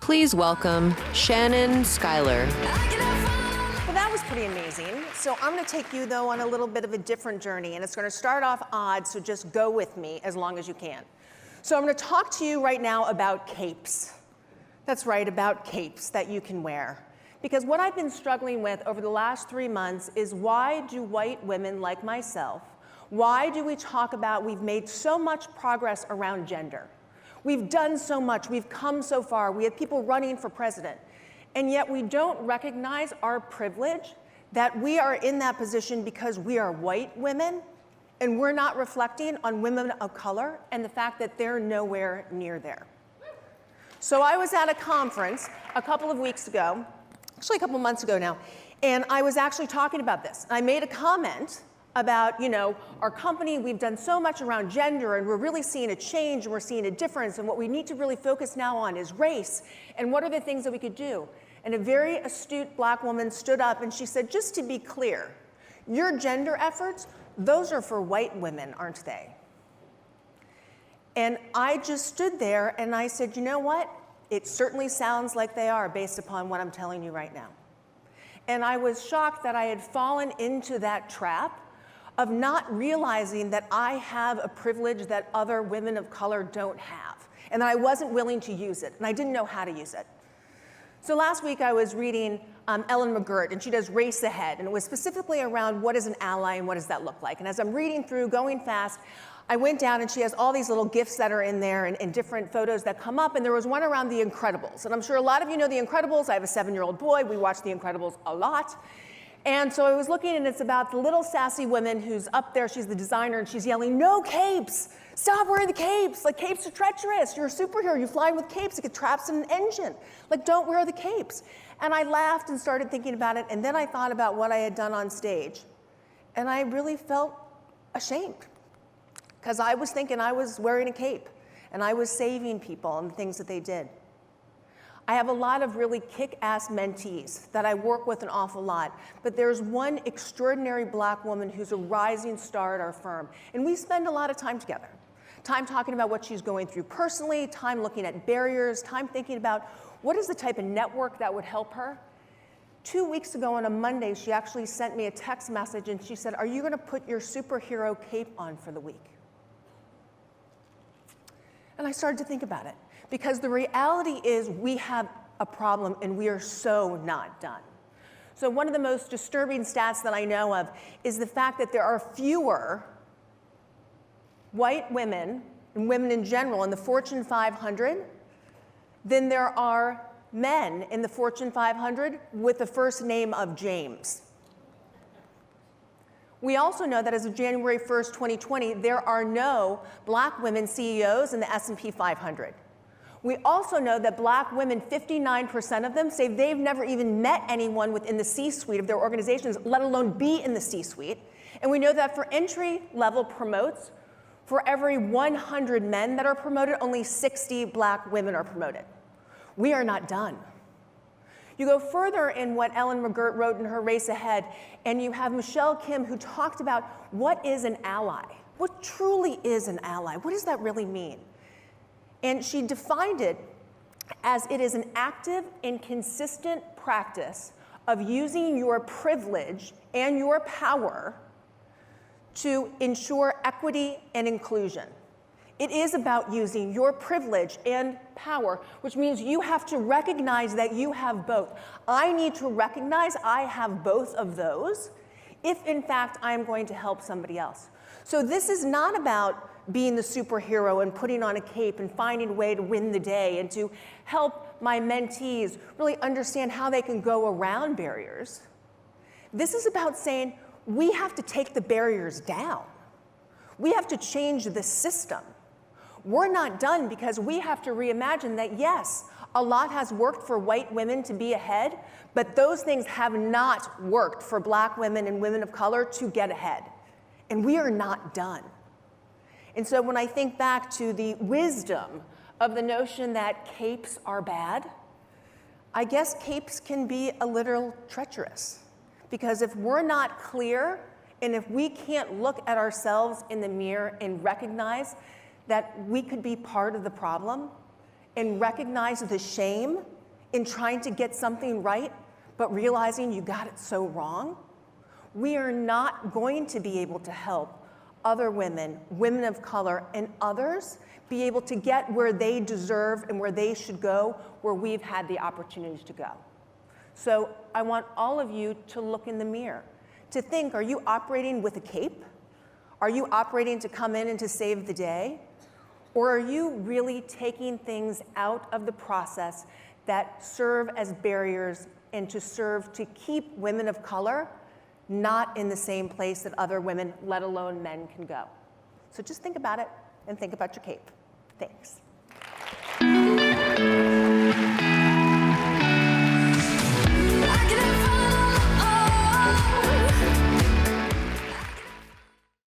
Please welcome Shannon Schuyler. Well, that was pretty amazing. So I'm going to take you, though, on a little bit of a different journey, and it's going to start off odd, so just go with me as long as you can. So I'm going to talk to you right now about capes. That's right, about capes that you can wear. Because what I've been struggling with over the last 3 months is why do white women like myself, why do we talk about we've made so much progress around gender? We've done so much, we've come so far, we have people running for president, and yet we don't recognize our privilege that we are in that position because we are white women, and we're not reflecting on women of color and the fact that they're nowhere near there. So I was at a conference a couple of weeks ago, actually a couple months ago now, and I was actually talking about this. I made a comment about, our company, we've done so much around gender, and we're really seeing a change, and we're seeing a difference, and what we need to really focus now on is race, and what are the things that we could do? And a very astute black woman stood up, and she said, just to be clear, your gender efforts, those are for white women, aren't they? And I just stood there, and I said, you know what? It certainly sounds like they are, based upon what I'm telling you right now. And I was shocked that I had fallen into that trap of not realizing that I have a privilege that other women of color don't have, and that I wasn't willing to use it, and I didn't know how to use it. So last week I was reading Ellen McGirt, and she does Race Ahead, and it was specifically around what is an ally and what does that look like. And as I'm reading through, going fast, I went down, and she has all these little GIFs that are in there and different photos that come up, and there was one around The Incredibles. And I'm sure a lot of you know The Incredibles. I have a 7-year-old boy. We watch The Incredibles a lot. And so I was looking, and it's about the little sassy woman who's up there. She's the designer, and she's yelling, no capes! Stop wearing the capes! Like, capes are treacherous. You're a superhero. You're flying with capes. It gets trapped in an engine. Like, don't wear the capes. And I laughed and started thinking about it, and then I thought about what I had done on stage. And I really felt ashamed, because I was thinking I was wearing a cape, and I was saving people and the things that they did. I have a lot of really kick-ass mentees that I work with an awful lot, but there's one extraordinary black woman who's a rising star at our firm, and we spend a lot of time together. Time talking about what she's going through personally, time looking at barriers, time thinking about what is the type of network that would help her. 2 weeks ago on a Monday, she actually sent me a text message, and she said, are you gonna put your superhero cape on for the week? And I started to think about it. Because the reality is we have a problem, and we are so not done. So one of the most disturbing stats that I know of is the fact that there are fewer white women, and women in general, in the Fortune 500 than there are men in the Fortune 500 with the first name of James. We also know that as of January 1st, 2020, there are no black women CEOs in the S&P 500. We also know that black women, 59% of them, say they've never even met anyone within the C-suite of their organizations, let alone be in the C-suite. And we know that for entry-level promotes, for every 100 men that are promoted, only 60 black women are promoted. We are not done. You go further in what Ellen McGirt wrote in her Race Ahead, and you have Michelle Kim, who talked about what is an ally? What truly is an ally? What does that really mean? And she defined it as it is an active and consistent practice of using your privilege and your power to ensure equity and inclusion. It is about using your privilege and power, which means you have to recognize that you have both. I need to recognize I have both of those if, in fact, I am going to help somebody else. So this is not about being the superhero and putting on a cape and finding a way to win the day and to help my mentees really understand how they can go around barriers. This is about saying we have to take the barriers down. We have to change the system. We're not done because we have to reimagine that, yes, a lot has worked for white women to be ahead, but those things have not worked for black women and women of color to get ahead. And we are not done. And so when I think back to the wisdom of the notion that capes are bad, I guess capes can be a little treacherous. Because if we're not clear, and if we can't look at ourselves in the mirror and recognize that we could be part of the problem, and recognize the shame in trying to get something right, but realizing you got it so wrong, we are not going to be able to help other women, women of color, and others be able to get where they deserve and where they should go, where we've had the opportunity to go. So I want all of you to look in the mirror, to think, are you operating with a cape? Are you operating to come in and to save the day? Or are you really taking things out of the process that serve as barriers and to serve to keep women of color not in the same place that other women, let alone men, can go? So just think about it and think about your cape. Thanks.